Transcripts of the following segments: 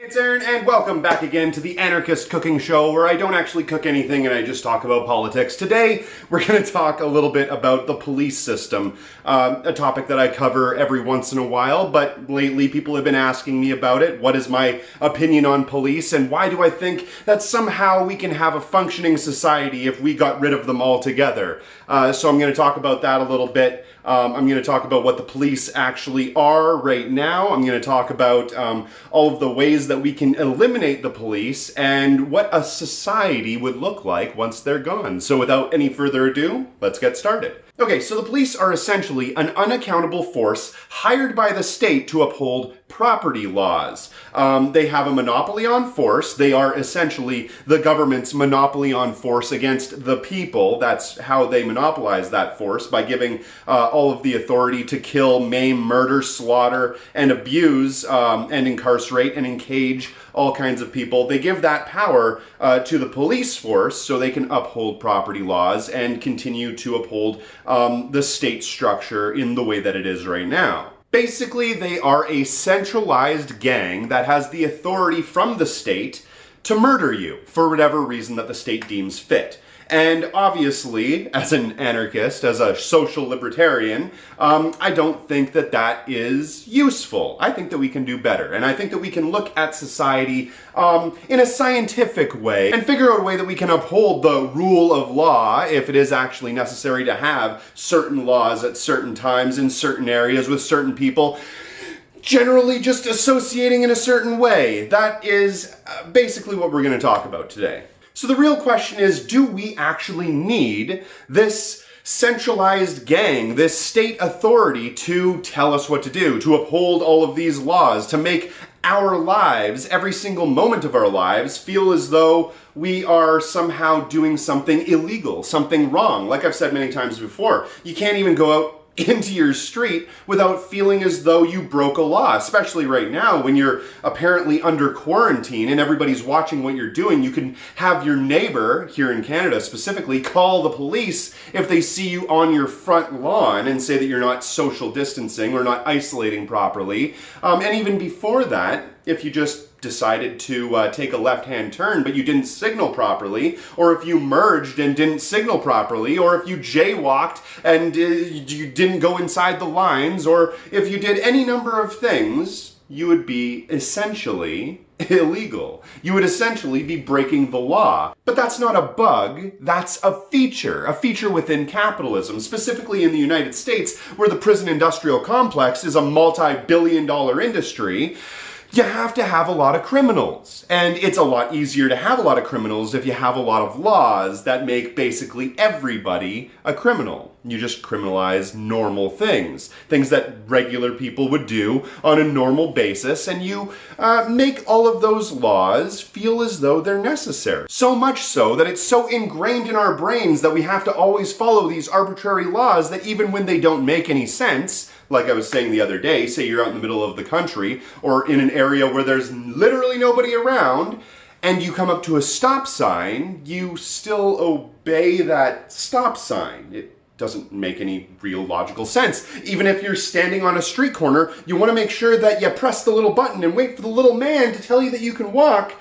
It's Aaron, and welcome back again to the Anarchist Cooking Show, where I don't actually cook anything and I just talk about politics. Today, we're going to talk a little bit about the police system, a topic that I cover every once in a while, but lately people have been asking me about it. What is my opinion on police, and why do I think that somehow we can have a functioning society if we got rid of them altogether? So I'm going to talk about that a little bit. I'm going to talk about what the police actually are right now. I'm going to talk about all of the ways that we can eliminate the police and what a society would look like once they're gone. So without any further ado, let's get started. Okay, so the police are essentially an unaccountable force hired by the state to uphold property laws. They have a monopoly on force. They are essentially the government's monopoly on force against the people. That's how they monopolize that force, by giving all of the authority to kill, maim, murder, slaughter, and abuse, and incarcerate and encage all kinds of people. They give that power to the police force so they can uphold property laws and continue to uphold the state structure in the way that it is right now. Basically, they are a centralized gang that has the authority from the state to murder you for whatever reason that the state deems fit. And obviously, as an anarchist, as a social libertarian, I don't think that that is useful. I think that we can do better. And I think that we can look at society in a scientific way and figure out a way that we can uphold the rule of law if it is actually necessary to have certain laws at certain times in certain areas with certain people, generally just associating in a certain way. That is basically what we're going to talk about today. So the real question is, do we actually need this centralized gang, this state authority to tell us what to do, to uphold all of these laws, to make our lives, every single moment of our lives, feel as though we are somehow doing something illegal, something wrong? Like I've said many times before, you can't even go out into your street without feeling as though you broke a law, especially right now when you're apparently under quarantine and everybody's watching what you're doing. You can have your neighbor, here in Canada specifically, call the police if they see you on your front lawn and say that you're not social distancing or not isolating properly. And even before that, if you just decided to take a left-hand turn but you didn't signal properly, or if you merged and didn't signal properly, or if you jaywalked and you didn't go inside the lines, or if you did any number of things, you would be essentially illegal. You would essentially be breaking the law. But that's not a bug, that's a feature within capitalism, specifically in the United States, where the prison industrial complex is a multi-billion-dollar industry. You have to have a lot of criminals. And it's a lot easier to have a lot of criminals if you have a lot of laws that make basically everybody a criminal. You just criminalize normal things, things that regular people would do on a normal basis, and you make all of those laws feel as though they're necessary. So much so that it's so ingrained in our brains that we have to always follow these arbitrary laws that even when they don't make any sense, like I was saying the other day, say you're out in the middle of the country or in an area where there's literally nobody around, and you come up to a stop sign, you still obey that stop sign. It doesn't make any real logical sense. Even if you're standing on a street corner, you want to make sure that you press the little button and wait for the little man to tell you that you can walk,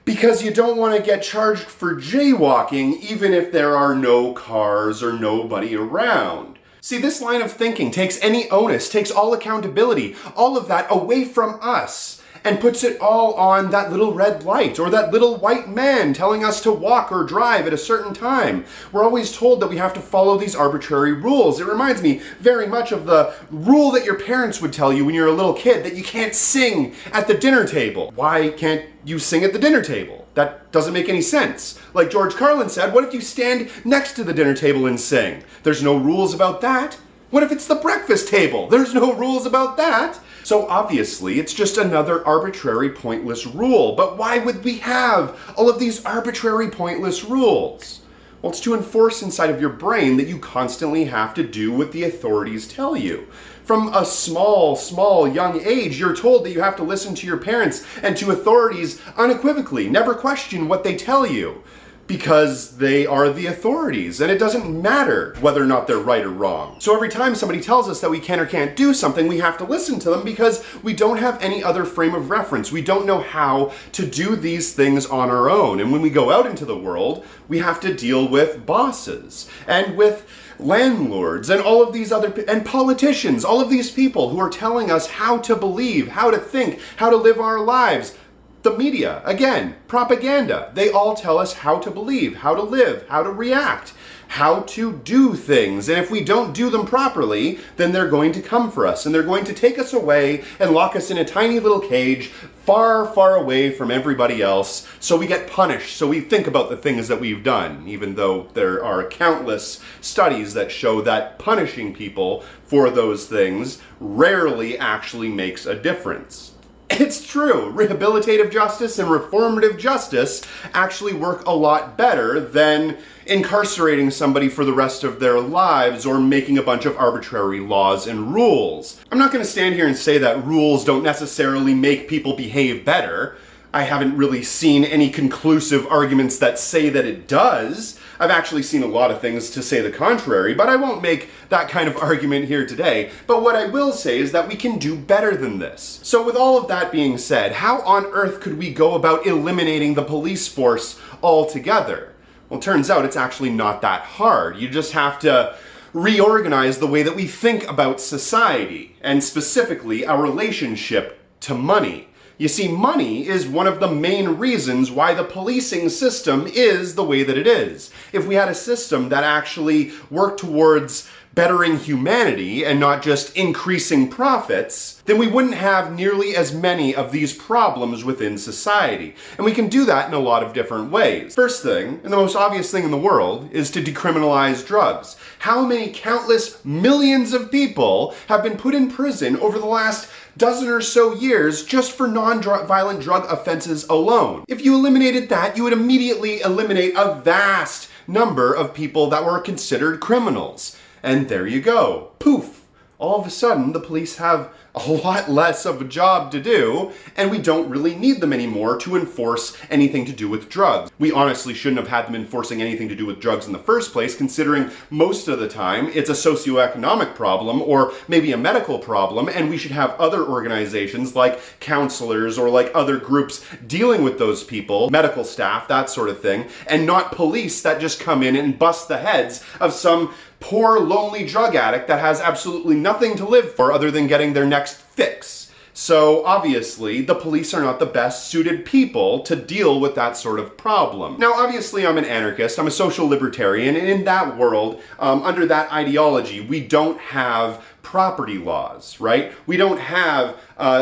because you don't want to get charged for jaywalking even if there are no cars or nobody around. See, this line of thinking takes any onus, takes all accountability, all of that away from us, and puts it all on that little red light or that little white man telling us to walk or drive at a certain time. We're always told that we have to follow these arbitrary rules. It reminds me very much of the rule that your parents would tell you when you're a little kid, that you can't sing at the dinner table. Why can't you sing at the dinner table? That doesn't make any sense. Like George Carlin said, what if you stand next to the dinner table and sing? There's no rules about that. What if it's the breakfast table? There's no rules about that. So obviously, it's just another arbitrary, pointless rule. But why would we have all of these arbitrary, pointless rules? Well, it's to enforce inside of your brain that you constantly have to do what the authorities tell you. From a small, young age, you're told that you have to listen to your parents and to authorities unequivocally. Never question what they tell you. because they are the authorities, and it doesn't matter whether or not they're right or wrong. So every time somebody tells us that we can or can't do something, we have to listen to them because we don't have any other frame of reference. We don't know how to do these things on our own. And when we go out into the world, we have to deal with bosses and with landlords and all of these other, and politicians, all of these people who are telling us how to believe, how to think, how to live our lives. The media, again, propaganda, they all tell us how to believe, how to live, how to react, how to do things. And if we don't do them properly, then they're going to come for us and they're going to take us away and lock us in a tiny little cage far, far away from everybody else. So we get punished. So we think about the things that we've done, even though there are countless studies that show that punishing people for those things rarely actually makes a difference. It's true, rehabilitative justice and reformative justice actually work a lot better than incarcerating somebody for the rest of their lives or making a bunch of arbitrary laws and rules. I'm not going to stand here and say that rules don't necessarily make people behave better. I haven't really seen any conclusive arguments that say that it does. I've actually seen a lot of things to say the contrary, but I won't make that kind of argument here today. But what I will say is that we can do better than this. So with all of that being said, how on earth could we go about eliminating the police force altogether? Well, it turns out it's actually not that hard. You just have to reorganize the way that we think about society, and specifically our relationship to money. You see, money is one of the main reasons why the policing system is the way that it is. If we had a system that actually worked towards bettering humanity and not just increasing profits, then we wouldn't have nearly as many of these problems within society. And we can do that in a lot of different ways. First thing, and the most obvious thing in the world, is to decriminalize drugs. How many countless millions of people have been put in prison over the last dozen or so years just for non-violent drug offenses alone? If you eliminated that, you would immediately eliminate a vast number of people that were considered criminals. And there you go. Poof! All of a sudden, the police have a lot less of a job to do, and we don't really need them anymore to enforce anything to do with drugs. We honestly shouldn't have had them enforcing anything to do with drugs in the first place, considering most of the time it's a socio-economic problem or maybe a medical problem, and we should have other organizations like counselors or like other groups dealing with those people, medical staff, that sort of thing, and not police that just come in and bust the heads of some poor, lonely drug addict that has absolutely nothing to live for other than getting their next fix. So obviously, the police are not the best suited people to deal with that sort of problem. Now, obviously, I'm an anarchist, I'm a social libertarian, and in that world, under that ideology, we don't have property laws, right? We don't have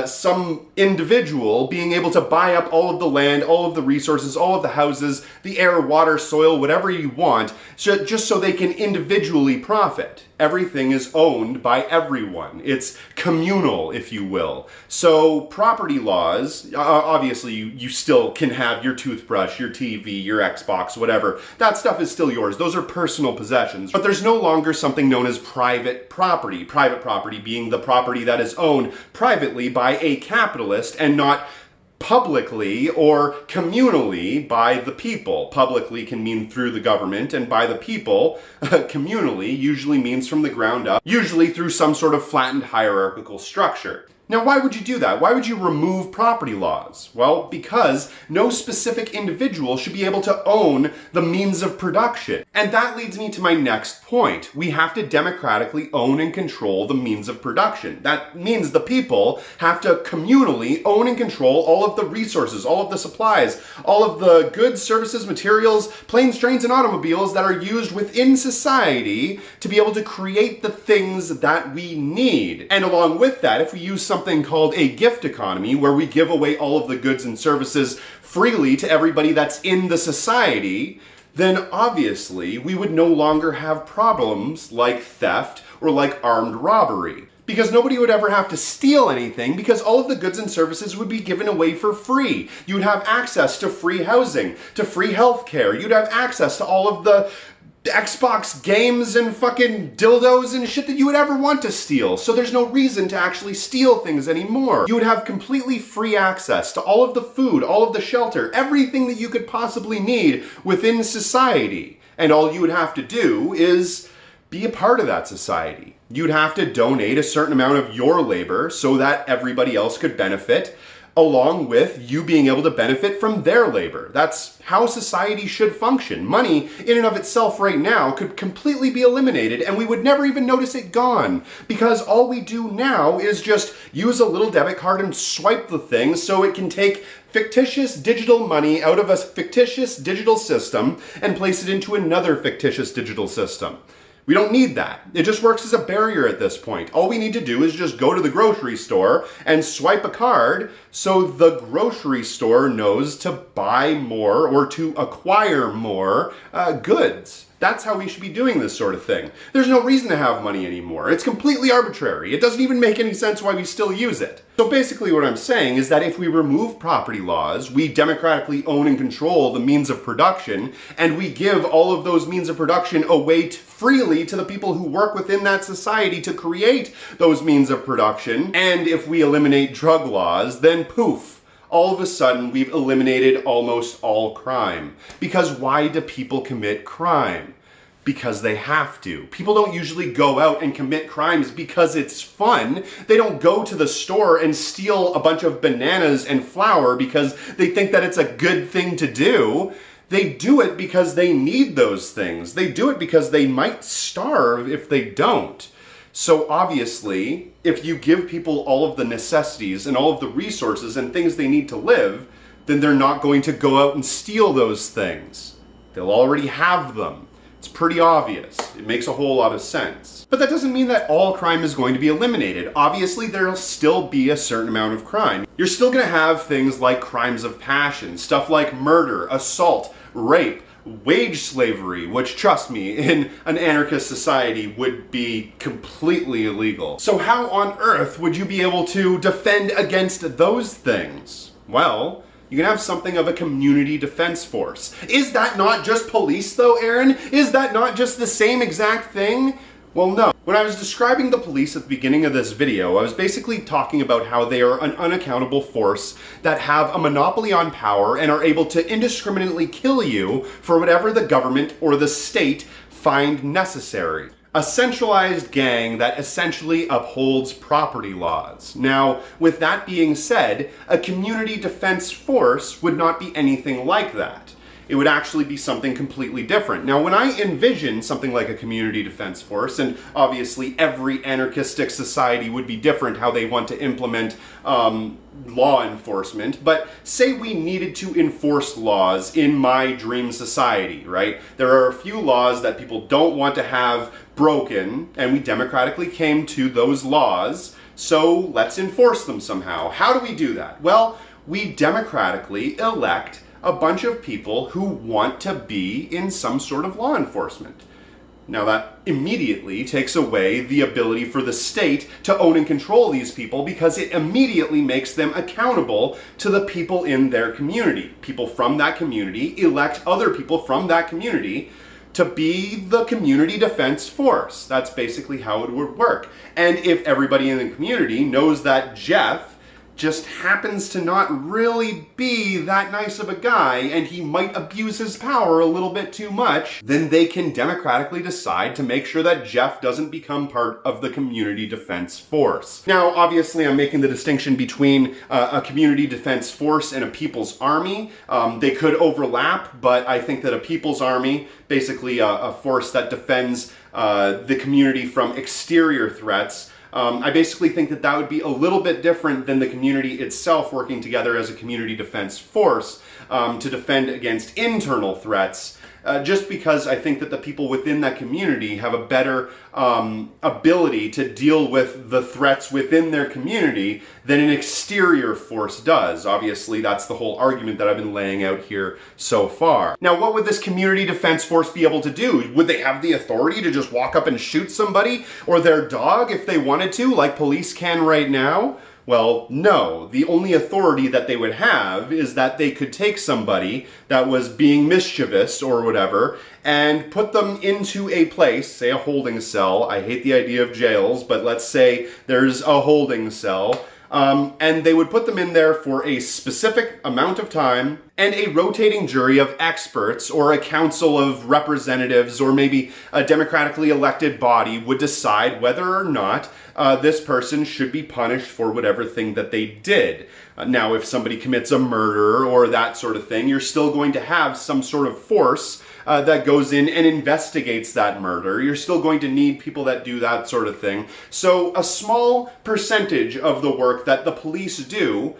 some individual being able to buy up all of the land, all of the resources, all of the houses, the air, water, soil, whatever you want, just so they can individually profit. Everything is owned by everyone. It's communal, if you will. So property laws, obviously you still can have your toothbrush, your TV, your Xbox, whatever. That stuff is still yours. Those are personal possessions. But there's no longer something known as private property. Private property being the property that is owned privately by a capitalist and not publicly or communally by the people. Publicly can mean through the government, and by the people, communally usually means from the ground up, usually through some sort of flattened hierarchical structure. Now, why would you do that? Why would you remove property laws? Well, because no specific individual should be able to own the means of production. And that leads me to my next point. We have to democratically own and control the means of production. That means the people have to communally own and control all of the resources, all of the supplies, all of the goods, services, materials, planes, trains, and automobiles that are used within society to be able to create the things that we need. And along with that, if we use something called a gift economy, where we give away all of the goods and services freely to everybody that's in the society, then obviously we would no longer have problems like theft or like armed robbery. Because nobody would ever have to steal anything, because all of the goods and services would be given away for free. You would have access to free housing, to free healthcare. You'd have access to all of the Xbox games and fucking dildos and shit that you would ever want to steal. So there's no reason to actually steal things anymore. You would have completely free access to all of the food, all of the shelter, everything that you could possibly need within society. And all you would have to do is be a part of that society. You'd have to donate a certain amount of your labor so that everybody else could benefit, along with you being able to benefit from their labor. That's how society should function. Money, in and of itself right now, could completely be eliminated and we would never even notice it gone. Because all we do now is just use a little debit card and swipe the thing so it can take fictitious digital money out of a fictitious digital system and place it into another fictitious digital system. We don't need that. It just works as a barrier at this point. All we need to do is just go to the grocery store and swipe a card so the grocery store knows to buy more or to acquire more goods. That's how we should be doing this sort of thing. There's no reason to have money anymore. It's completely arbitrary. It doesn't even make any sense why we still use it. So basically what I'm saying is that if we remove property laws, we democratically own and control the means of production, and we give all of those means of production away freely to the people who work within that society to create those means of production, and if we eliminate drug laws, then poof, all of a sudden we've eliminated almost all crime. Because why do people commit crime? Because they have to. People don't usually go out and commit crimes because it's fun. They don't go to the store and steal a bunch of bananas and flour because they think that it's a good thing to do. They do it because they need those things. They do it because they might starve if they don't. So obviously, if you give people all of the necessities and all of the resources and things they need to live, then they're not going to go out and steal those things. They'll already have them. It's pretty obvious. It makes a whole lot of sense. But that doesn't mean that all crime is going to be eliminated. Obviously, there'll still be a certain amount of crime. You're still going to have things like crimes of passion, stuff like murder, assault, rape, wage slavery, which, trust me, in an anarchist society would be completely illegal. So how on earth would you be able to defend against those things? Well, you can have something of a community defense force. Is that not just police though, Aaron? Is that not just the same exact thing? Well, no. When I was describing the police at the beginning of this video, I was basically talking about how they are an unaccountable force that have a monopoly on power and are able to indiscriminately kill you for whatever the government or the state find necessary. A centralized gang that essentially upholds property laws. Now, with that being said, a community defense force would not be anything like that. It would actually be something completely different. Now, when I envision something like a community defense force, and obviously every anarchistic society would be different how they want to implement law enforcement, but say we needed to enforce laws in my dream society, right? There are a few laws that people don't want to have broken, and we democratically came to those laws, so let's enforce them somehow. How do we do that? Well, we democratically elect a bunch of people who want to be in some sort of law enforcement. Now that immediately takes away the ability for the state to own and control these people because it immediately makes them accountable to the people in their community. People from that community elect other people from that community to be the community defense force. That's basically how it would work. And if everybody in the community knows that Jeff just happens to not really be that nice of a guy and he might abuse his power a little bit too much, then they can democratically decide to make sure that Jeff doesn't become part of the community defense force. Now, obviously, I'm making the distinction between a community defense force and a people's army. They could overlap, but I think that a people's army, basically a force that defends the community from exterior threats, I basically think that that would be a little bit different than the community itself working together as a community defense force to defend against internal threats, just because I think that the people within that community have a better ability to deal with the threats within their community than an exterior force does. Obviously, that's the whole argument that I've been laying out here so far. Now, what would this community defense force be able to do? Would they have the authority to just walk up and shoot somebody or their dog if they wanted to, like police can right now? Well, no. The only authority that they would have is that they could take somebody that was being mischievous or whatever and put them into a place, say a holding cell. I hate the idea of jails, but let's say there's a holding cell. And they would put them in there for a specific amount of time, and a rotating jury of experts or a council of representatives or maybe a democratically elected body would decide whether or not this person should be punished for whatever thing that they did. Now, if somebody commits a murder or that sort of thing, you're still going to have some sort of force that goes in and investigates that murder. You're still going to need people that do that sort of thing. So a small percentage of the work that the police do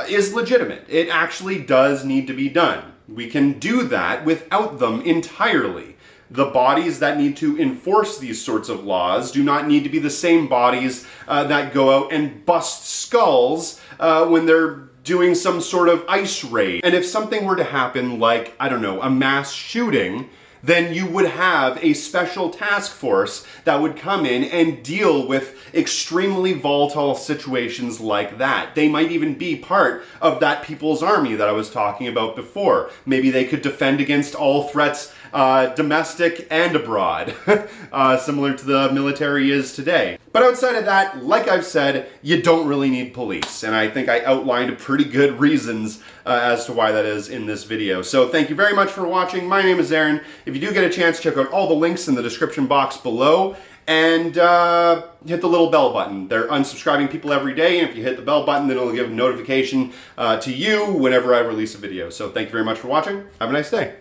is legitimate. It actually does need to be done. We can do that without them entirely. The bodies that need to enforce these sorts of laws do not need to be the same bodies that go out and bust skulls when they're doing some sort of ICE raid. And if something were to happen like, I don't know, a mass shooting, then you would have a special task force that would come in and deal with extremely volatile situations like that. They might even be part of that people's army that I was talking about before. Maybe they could defend against all threats, domestic and abroad, similar to the military is today. But outside of that, like I've said, you don't really need police. And I think I outlined pretty good reasons as to why that is in this video. So thank you very much for watching. My name is Aaron. If you do get a chance, check out all the links in the description box below and hit the little bell button. They're unsubscribing people every day, and if you hit the bell button, then it'll give notification to you whenever I release a video. So thank you very much for watching. Have a nice day.